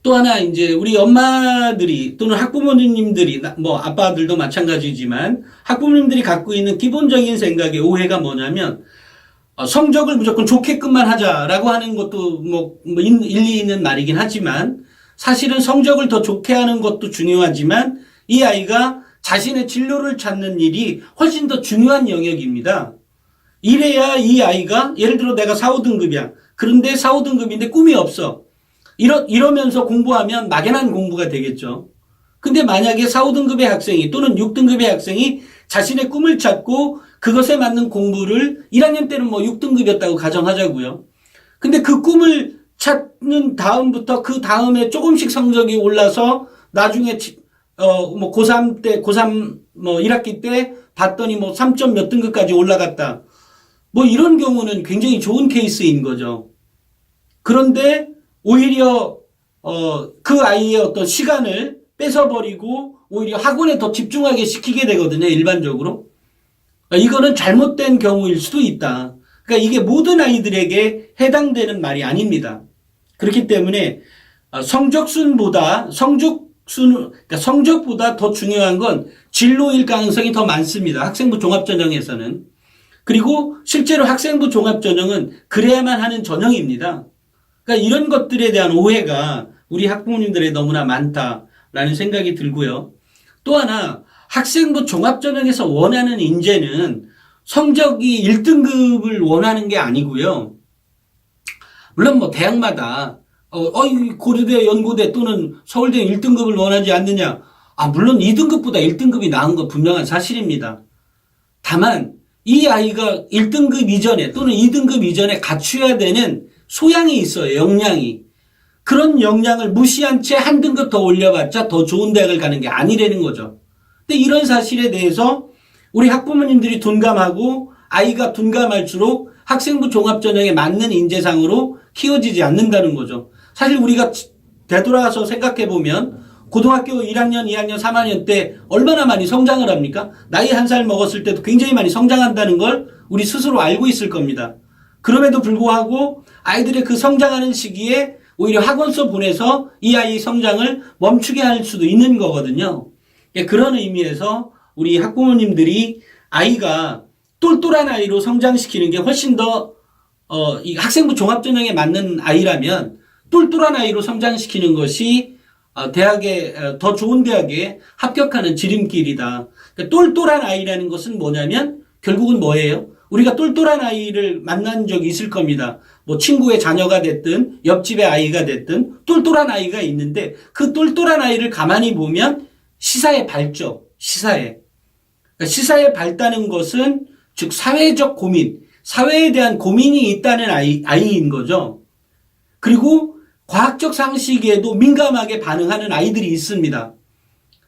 또 하나 이제 우리 엄마들이 또는 학부모님들이 뭐 아빠들도 마찬가지지만 학부모님들이 갖고 있는 기본적인 생각의 오해가 뭐냐면 성적을 무조건 좋게끔만 하자라고 하는 것도 뭐 일리 있는 말이긴 하지만 사실은 성적을 더 좋게 하는 것도 중요하지만 이 아이가 자신의 진로를 찾는 일이 훨씬 더 중요한 영역입니다. 이래야 이 아이가 예를 들어 내가 4, 5등급이야. 그런데 4, 5등급인데 꿈이 없어. 이러면서 공부하면 막연한 공부가 되겠죠. 근데 만약에 4, 5등급의 학생이 또는 6등급의 학생이 자신의 꿈을 찾고 그것에 맞는 공부를 1학년 때는 뭐 6등급이었다고 가정하자고요. 근데 그 꿈을 찾는 다음부터 그 다음에 조금씩 성적이 올라서 나중에 뭐 고3 때 고3 뭐 1학기 때 봤더니 뭐 3점 몇 등급까지 올라갔다. 뭐 이런 경우는 굉장히 좋은 케이스인 거죠. 그런데 오히려 그 아이의 어떤 시간을 뺏어버리고 오히려 학원에 더 집중하게 시키게 되거든요. 일반적으로. 이거는 잘못된 경우일 수도 있다. 그러니까 이게 모든 아이들에게 해당되는 말이 아닙니다. 그렇기 때문에 성적보다 더 중요한 건 진로일 가능성이 더 많습니다. 학생부 종합전형에서는. 그리고 실제로 학생부 종합전형은 그래야만 하는 전형입니다. 그러니까 이런 것들에 대한 오해가 우리 학부모님들의 너무나 많다라는 생각이 들고요. 또 하나 학생부 종합전형에서 원하는 인재는 성적이 1등급을 원하는 게 아니고요. 물론 뭐 대학마다 고려대, 연고대 또는 서울대 1등급을 원하지 않느냐. 물론 2등급보다 1등급이 나은 건 분명한 사실입니다. 다만 이 아이가 1등급 이전에 또는 2등급 이전에 갖춰야 되는 소양이 있어요. 역량이. 그런 역량을 무시한 채 한 등급 더 올려봤자 더 좋은 대학을 가는 게 아니라는 거죠. 근데 이런 사실에 대해서 우리 학부모님들이 둔감하고 아이가 둔감할수록 학생부 종합전형에 맞는 인재상으로 키워지지 않는다는 거죠. 사실 우리가 되돌아서 생각해보면 고등학교 1학년, 2학년, 3학년 때 얼마나 많이 성장을 합니까? 나이 1살 먹었을 때도 굉장히 많이 성장한다는 걸 우리 스스로 알고 있을 겁니다. 그럼에도 불구하고 아이들의 그 성장하는 시기에 오히려 학원서 보내서 이 아이의 성장을 멈추게 할 수도 있는 거거든요. 그런 의미에서 우리 학부모님들이 아이가 똘똘한 아이로 성장시키는 게 훨씬 더 이 학생부 종합전형에 맞는 아이라면 똘똘한 아이로 성장시키는 것이 대학에 더 좋은 대학에 합격하는 지름길이다. 그러니까 똘똘한 아이라는 것은 뭐냐면 결국은 뭐예요? 우리가 똘똘한 아이를 만난 적이 있을 겁니다. 뭐 친구의 자녀가 됐든 옆집의 아이가 됐든 똘똘한 아이가 있는데 그 똘똘한 아이를 가만히 보면 시사에 밝죠. 시사에. 그러니까 시사에 밝다는 것은 즉 사회적 고민, 사회에 대한 고민이 있다는 아이인 거죠. 그리고 과학적 상식에도 민감하게 반응하는 아이들이 있습니다.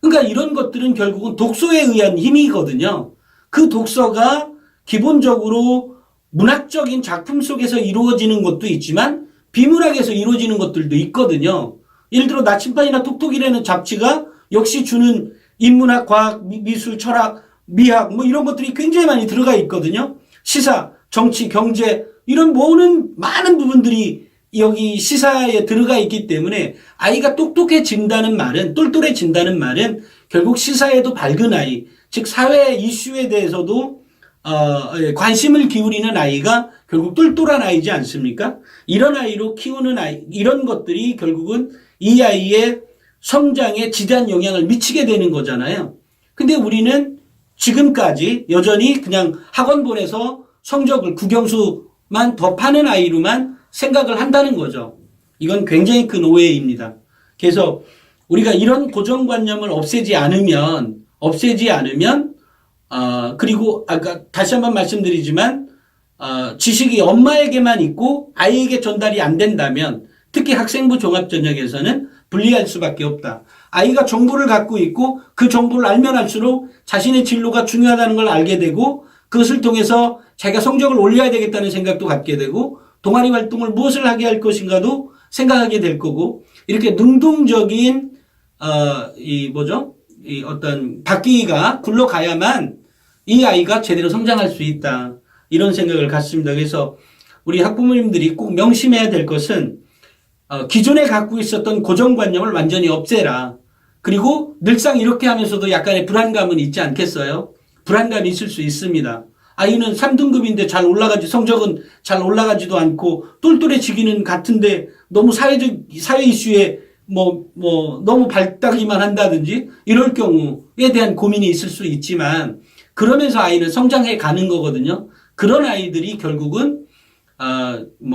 그러니까 이런 것들은 결국은 독서에 의한 힘이거든요. 그 독서가 기본적으로 문학적인 작품 속에서 이루어지는 것도 있지만 비문학에서 이루어지는 것들도 있거든요. 예를 들어 나침반이나 톡톡이라는 잡지가 역시 주는 인문학, 과학, 미술, 철학, 미학 뭐 이런 것들이 굉장히 많이 들어가 있거든요. 시사, 정치, 경제 이런 모든 많은 부분들이 여기 시사에 들어가 있기 때문에 아이가 똑똑해진다는 말은 똘똘해진다는 말은 결국 시사에도 밝은 아이, 즉 사회 이슈에 대해서도 관심을 기울이는 아이가 결국 똘똘한 아이지 않습니까? 이런 아이로 키우는 아이, 이런 것들이 결국은 이 아이의 성장에 지대한 영향을 미치게 되는 거잖아요. 근데 우리는 지금까지 여전히 그냥 학원 보내서 성적을 국영수만 더 파는 아이로만 생각을 한다는 거죠. 이건 굉장히 큰 오해입니다. 그래서 우리가 이런 고정관념을 없애지 않으면 그리고 아까 다시 한번 말씀드리지만 지식이 엄마에게만 있고 아이에게 전달이 안 된다면 특히 학생부 종합전형에서는 불리할 수밖에 없다. 아이가 정보를 갖고 있고 그 정보를 알면 알수록 자신의 진로가 중요하다는 걸 알게 되고 그것을 통해서 자기가 성적을 올려야 되겠다는 생각도 갖게 되고 동아리 활동을 무엇을 하게 할 것인가도 생각하게 될 거고 이렇게 능동적인 이 어떤 바퀴가 굴러가야만 이 아이가 제대로 성장할 수 있다. 이런 생각을 갖습니다. 그래서 우리 학부모님들이 꼭 명심해야 될 것은 기존에 갖고 있었던 고정관념을 완전히 없애라. 그리고 늘상 이렇게 하면서도 약간의 불안감은 있지 않겠어요? 불안감이 있을 수 있습니다. 아이는 3등급인데 잘 올라가지, 성적은 잘 올라가지도 않고 똘똘해지기는 같은데 너무 사회 이슈에 너무 발달기만 한다든지 이럴 경우에 대한 고민이 있을 수 있지만 그러면서 아이는 성장해 가는 거거든요. 그런 아이들이 결국은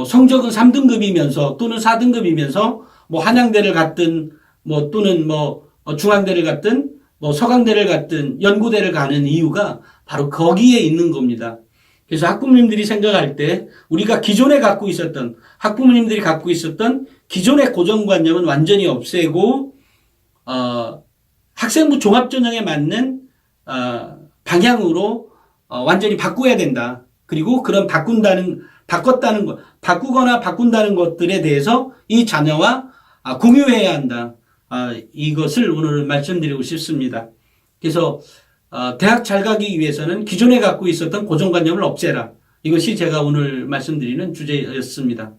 성적은 3등급이면서 또는 4등급이면서 한양대를 갔든 또는 중앙대를 갔든 서강대를 갔든 연고대를 가는 이유가 바로 거기에 있는 겁니다. 그래서 학부모님들이 생각할 때 우리가 기존에 갖고 있었던 학부모님들이 갖고 있었던 기존의 고정관념은 완전히 없애고 학생부 종합전형에 맞는 방향으로 완전히 바꿔야 된다. 그리고 그런 바꾸거나 바꾼다는 것들에 대해서 이 자녀와 공유해야 한다. 이것을 오늘 말씀드리고 싶습니다. 그래서 대학 잘 가기 위해서는 기존에 갖고 있었던 고정관념을 없애라. 이것이 제가 오늘 말씀드리는 주제였습니다.